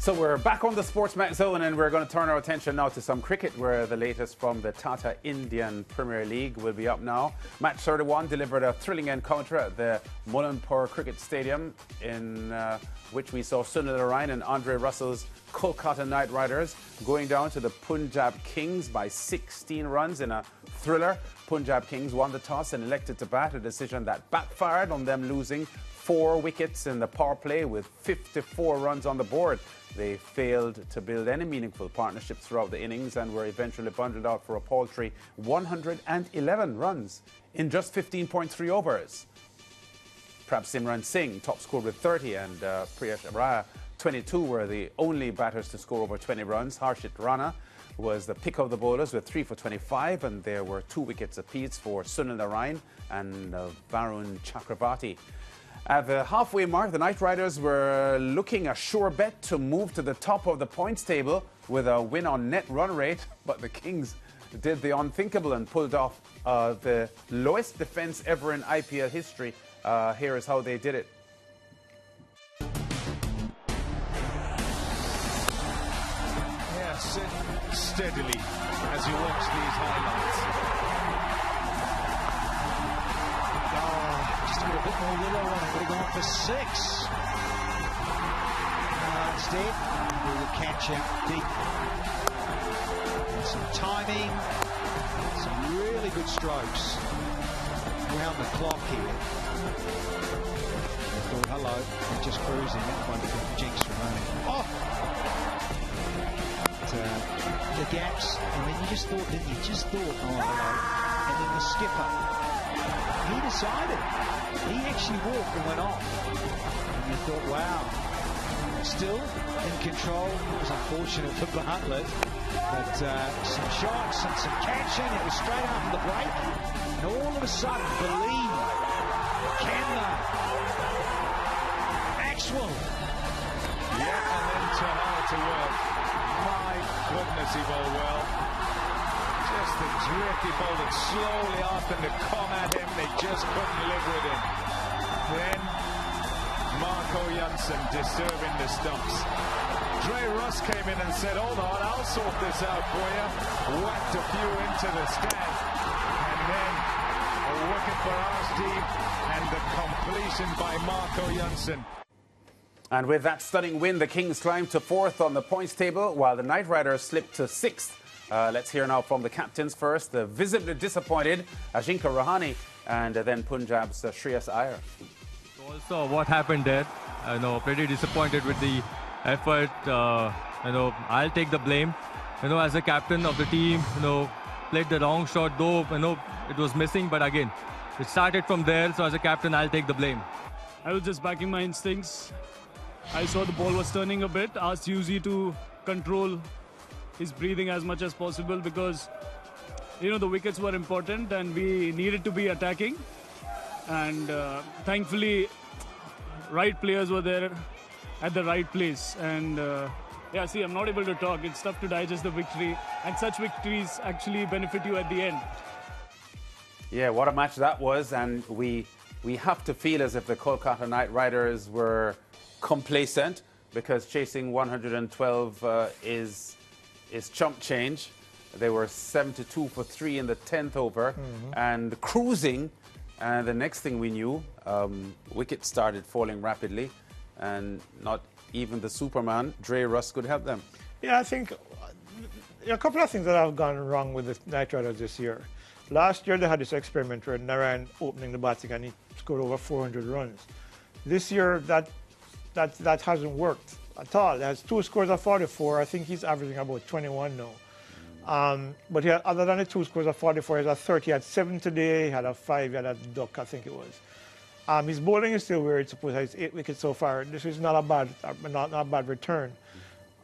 So we're back on the SportsMax Zone, and we're going to turn our attention now to some cricket, where the latest from the Tata Indian Premier League will be up now. Match 31 delivered a thrilling encounter at the Mullanpur Cricket Stadium, in which we saw Sunil Narine and Andre Russell's Kolkata Knight Riders going down to the Punjab Kings by 16 runs in a thriller. Punjab Kings won the toss and elected to bat, a decision that backfired on them, losing 4 wickets in the power play with 54 runs on the board. They failed to build any meaningful partnerships throughout the innings and were eventually bundled out for a paltry 111 runs in just 15.3 overs. Perhaps Simran Singh top scored with 30 and Priyesh Araya 22 were the only batters to score over 20 runs. Harshit Rana was the pick of the bowlers with 3 for 25, and there were 2 wickets apiece for Sunil Narine and Varun Chakravarti. At the halfway mark, the Knight Riders were looking a sure bet to move to the top of the points table with a win on net run rate, but the Kings did the unthinkable and pulled off the lowest defense ever in IPL history. Here is how they did it. Yeah, sit steadily as you watch these highlights. Just a bit more willow on it, would have gone for 6. Instead, we will catch out deep. And some timing, some really good strokes around the clock here. I thought, hello, they're just cruising. That one from Jinx remaining. Oh! But, the gaps, and then you just thought, didn't you? Just thought, oh, hello. And then the skipper, he decided. He actually walked and went off. And you thought, wow. Still in control. It was unfortunate for Bartlett. But some shots and some catching. It was straight after the break. And all of a sudden, believe. Can they? Maxwell. Yeah, and then Tahar to work. My goodness, he bowled well. Just the tricky ball that slowly asked them to come at him. They just couldn't live with him. Then Marco Janssen disturbing the stumps. Dre Russ came in and said, hold on, I'll sort this out for you. Whacked a few into the stand. And then a wicket for Arshdeep and the completion by Marco Janssen. And with that stunning win, the Kings climbed to 4th on the points table, while the Knight Riders slipped to 6th. Let's hear now from the captains first. The visibly disappointed Ajinkya Rahane, and then Punjab's Shreyas Iyer. Also, what happened there? Pretty disappointed with the effort. I'll take the blame. As a captain of the team, played the wrong shot, though, it was missing. But again, it started from there. So as a captain, I'll take the blame. I was just backing my instincts. I saw the ball was turning a bit. Asked Yuzi to control his breathing as much as possible, because the wickets were important and we needed to be attacking, and thankfully right players were there at the right place. And yeah, see, I'm not able to talk. It's tough to digest the victory, and such victories actually benefit you at the end. Yeah, what a match that was. And we have to feel as if the Kolkata Knight Riders were complacent, because chasing 112 is chump change. They were 72 for 3 in the 10th over, and cruising. And the next thing we knew, wickets started falling rapidly, and not even the Superman, Dre Russ, could help them. Yeah, I think a couple of things that have gone wrong with the Knight Riders this year. Last year they had this experiment where Narine opening the batting and he scored over 400 runs. This year that hasn't worked at all. He has 2 scores of 44. I think he's averaging about 21 now. But other than the 2 scores of 44, he has a 30. He had 7 today. He had a 5. He had a duck, I think it was. His bowling is still where it's supposed to. He has 8 wickets so far. This is not a bad return.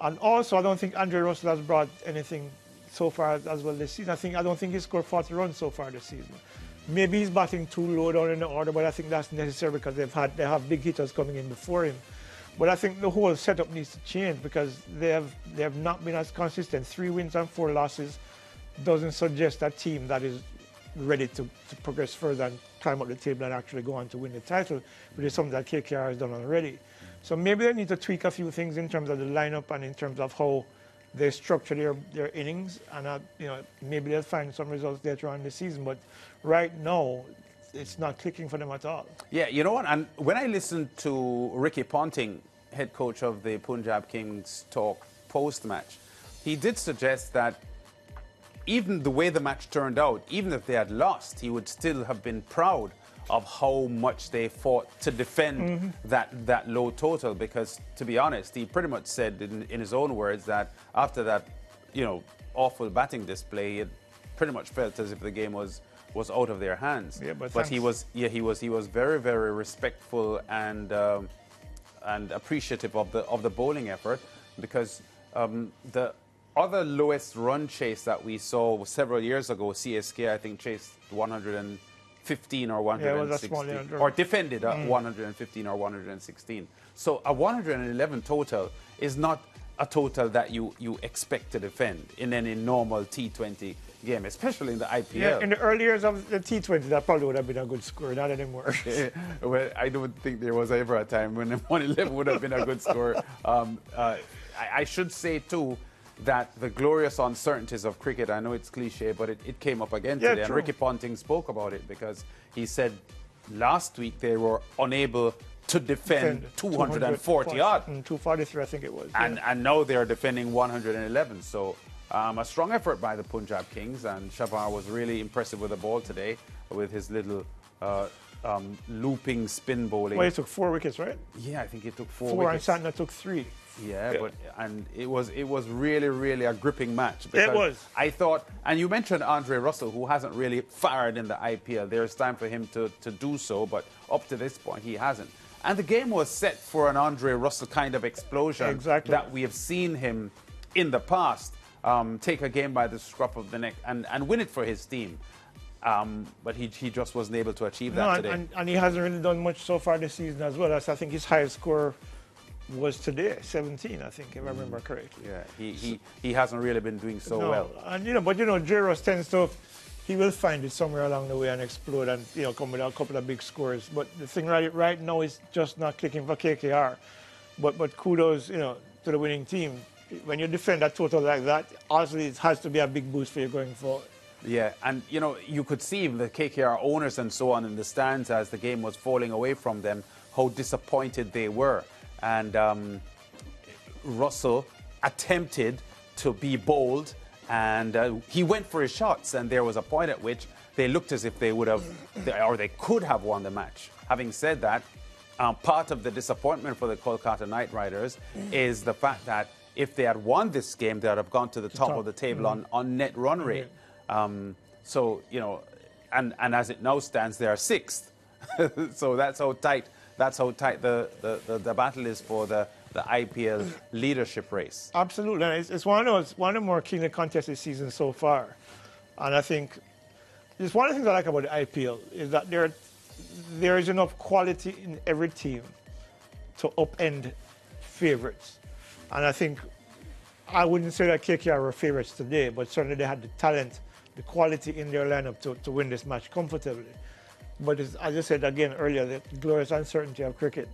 And also, I don't think Andre Russell has brought anything so far as well this season. I don't think he scored 40 runs so far this season. Maybe he's batting too low down in the order, but I think that's necessary because they have big hitters coming in before him. But I think the whole setup needs to change, because they have not been as consistent. 3 wins and 4 losses doesn't suggest a team that is ready to progress further and climb up the table and actually go on to win the title, which is something that KKR has done already. So maybe they need to tweak a few things in terms of the lineup and in terms of how they structure their innings. And, maybe they'll find some results later on in the season. But right now, it's not clicking for them at all. Yeah, you know what? And when I listened to Ricky Ponting, head coach of the Punjab Kings, talk post-match, he did suggest that even the way the match turned out, even if they had lost, he would still have been proud of how much they fought to defend that low total. Because, to be honest, he pretty much said in his own words that after that, awful batting display, it pretty much felt as if the game was out of their hands. Yeah, but he was very, very respectful and appreciative of the bowling effort, because the other lowest run chase that we saw several years ago, CSK, I think, chased 115 or 116, or defended 115 or 116. So a 111 total is not a total that you expect to defend in any normal T20 game, especially in the IPL. Yeah, in the early years of the T20, that probably would have been a good score, not anymore. Well, I don't think there was ever a time when 111 would have been a good score. I should say, too, that the glorious uncertainties of cricket, I know it's cliche, but it came up again today. And Ricky Ponting spoke about it, because he said last week they were unable to defend 240 odd. 243, I think it was. And now they're defending 111. So a strong effort by the Punjab Kings. And Shabar was really impressive with the ball today, with his little looping spin bowling. Well, he took 4 wickets, right? Yeah, I think he took 4 wickets. wickets. And Santner took 3. Yeah, but it was really, really a gripping match. It was. I thought, and you mentioned Andre Russell, who hasn't really fired in the IPL. There's time for him to do so, but up to this point, he hasn't. And the game was set for an Andre Russell kind of explosion that we have seen him in the past take a game by the scruff of the neck and win it for his team. But he just wasn't able to achieve that today. And he hasn't really done much so far this season as well. I think his highest score was today, 17, I think, if I remember correctly. Yeah, he hasn't really been doing so well. And J. Ross tends to, he will find it somewhere along the way and explode and come with a couple of big scores. But the thing right now is just not clicking for KKR. But kudos, to the winning team. When you defend a total like that, obviously it has to be a big boost for you going forward. Yeah, and you could see the KKR owners and so on in the stands as the game was falling away from them, how disappointed they were. And Russell attempted to be bold, and he went for his shots, and there was a point at which they looked as if they would have, or they could have won the match. Having said that, part of the disappointment for the Kolkata Knight Riders is the fact that if they had won this game, they would have gone to the top of the table on net run rate. So, and as it now stands, they are 6th. So that's how tight the battle is for the IPL leadership race. Absolutely. And it's one of the more keenly contested seasons so far. And I think it's one of the things I like about the IPL is that there is enough quality in every team to upend favourites. And I think I wouldn't say that KKR were favourites today, but certainly they had the talent, the quality in their lineup to win this match comfortably. But as I said again earlier, the glorious uncertainty of cricket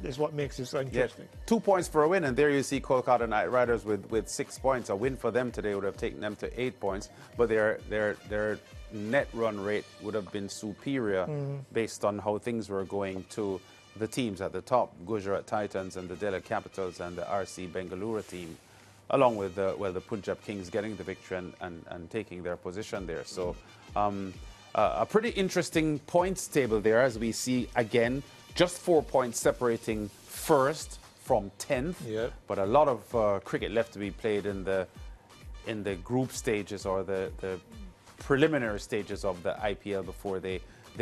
is what makes it so interesting. Yeah. 2 points for a win, and there you see Kolkata Knight Riders with 6 points. A win for them today would have taken them to 8 points, but their net run rate would have been superior based on how things were going to the teams at the top, Gujarat Titans and the Delhi Capitals and the RC Bengaluru team, along with the Punjab Kings getting the victory and taking their position there. So a pretty interesting points table there, as we see again, just 4 points separating first from 10th. Yeah. But a lot of cricket left to be played in the group stages or the preliminary stages of the IPL before they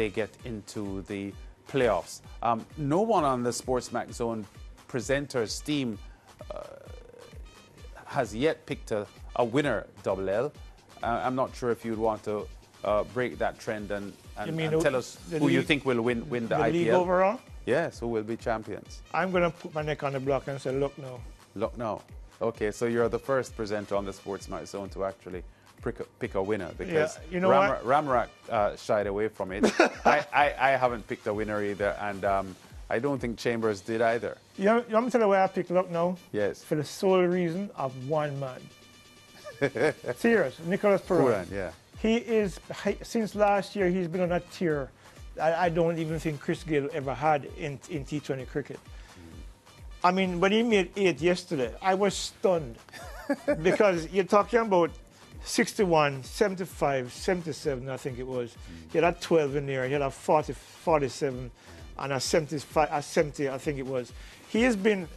get into the playoffs. No one on the SportsMax Zone presenters team has yet picked a winner, Double L. I'm not sure if you'd want to break that trend and tell us who you think will win the IPL. League overall? Yes, who will be champions? I'm going to put my neck on the block and say Lucknow. Lucknow. Okay, so you're the first presenter on the SportsMax Zone to actually pick a winner, because Ramrak shied away from it. I haven't picked a winner either, and I don't think Chambers did either. You want me to tell you why I picked Lucknow? Yes. For the sole reason of one man. Serious, Nicholas Pooran. Yeah. Since last year, he's been on a tier I don't even think Chris Gayle ever had in T20 cricket. I mean, when he made 8 yesterday, I was stunned. Because you're talking about 61, 75, 77, I think it was. He had a 12 in there, he had a 40, 47, and a 75, a 70, I think it was. He has been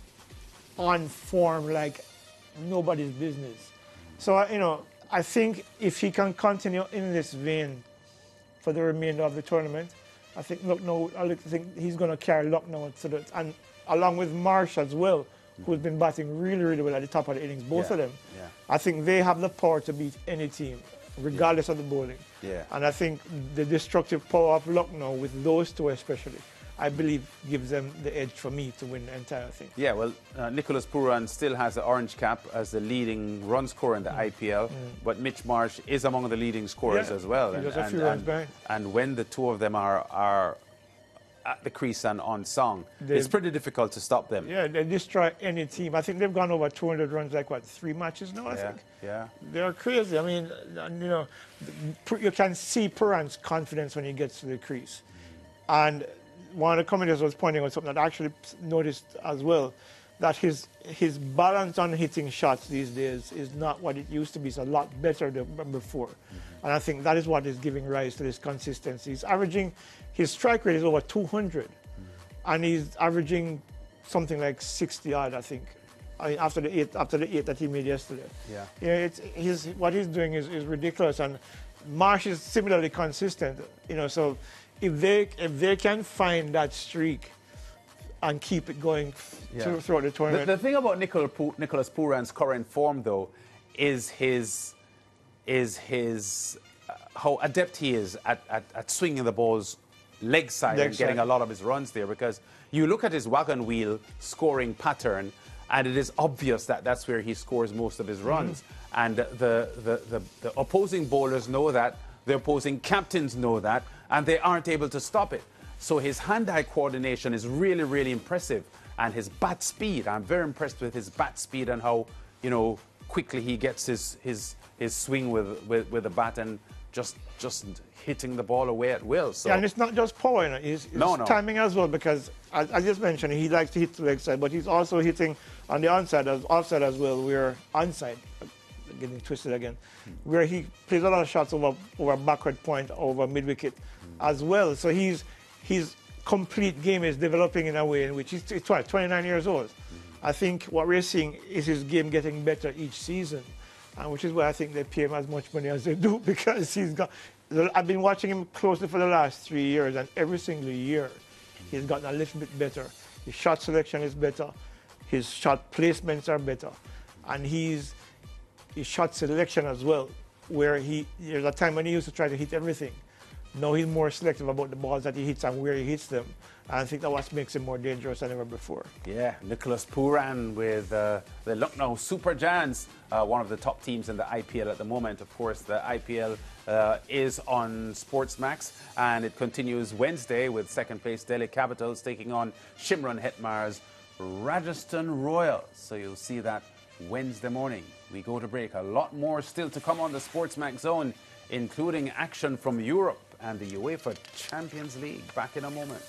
on form like nobody's business. So, you know, I think if he can continue in this vein for the remainder of the tournament, I think he's going to carry Lucknow to the, and along with Marsh as well, who's been batting really, really well at the top of the innings, both of them. Yeah. I think they have the power to beat any team, regardless of the bowling. Yeah. And I think the destructive power of Lucknow, with those two especially, I believe gives them the edge for me to win the entire thing. Yeah, well, Nicholas Pooran still has the orange cap as the leading run scorer in the IPL, but Mitch Marsh is among the leading scorers as well. He a few runs behind. And when the two of them are at the crease and on song, it's pretty difficult to stop them. Yeah, they destroy any team. I think they've gone over 200 runs, like, what, 3 matches now, I think? Yeah. They're crazy. I mean, you know, you can see Pooran's confidence when he gets to the crease. And one of the commentators was pointing out something that I actually noticed as well, that his balance on hitting shots these days is not what it used to be. It's a lot better than before. And I think that is what is giving rise to this consistency. He's averaging, his strike rate is over 200. And he's averaging something like 60 odd, I think. I mean, after the eight that he made yesterday. Yeah. What he's doing is ridiculous. And Marsh is similarly consistent, you know, so if they can find that streak and keep it going throughout the tournament. The thing about Nicholas Pooran's current form, though, is how adept he is at swinging the balls leg side and getting a lot of his runs there. Because you look at his wagon wheel scoring pattern, and it is obvious that that's where he scores most of his runs. And the opposing bowlers know that, the opposing captains know that, and they aren't able to stop it. So his hand-eye coordination is really, really impressive. And his bat speed, I'm very impressed with his bat speed and how, you know, quickly he gets his swing with the bat and just hitting the ball away at will. So. Yeah, and it's not just power, you know, it's timing as well, because as I just mentioned, he likes to hit the leg side, but he's also hitting on the offside as well, where onside, getting twisted again, where he plays a lot of shots over backward point, over mid-wicket as well. So his complete game is developing in a way in which he's 29 years old. I think what we're seeing is his game getting better each season, and which is why I think they pay him as much money as they do, because I've been watching him closely for the last 3 years, and every single year he's gotten a little bit better. His shot selection is better, his shot placements are better, and his shot selection as well, where there's a time when he used to try to hit everything. Now he's more selective about the balls that he hits and where he hits them. And I think that what makes him more dangerous than ever before. Yeah, Nicholas Pooran with the Lucknow Super Giants, one of the top teams in the IPL at the moment. Of course, the IPL is on SportsMax, and it continues Wednesday with second-place Delhi Capitals taking on Shimron Hetmar's Rajasthan Royals. So you'll see that Wednesday morning. We go to break. A lot more still to come on the SportsMax Zone, including action from Europe and the UEFA Champions League. Back in a moment.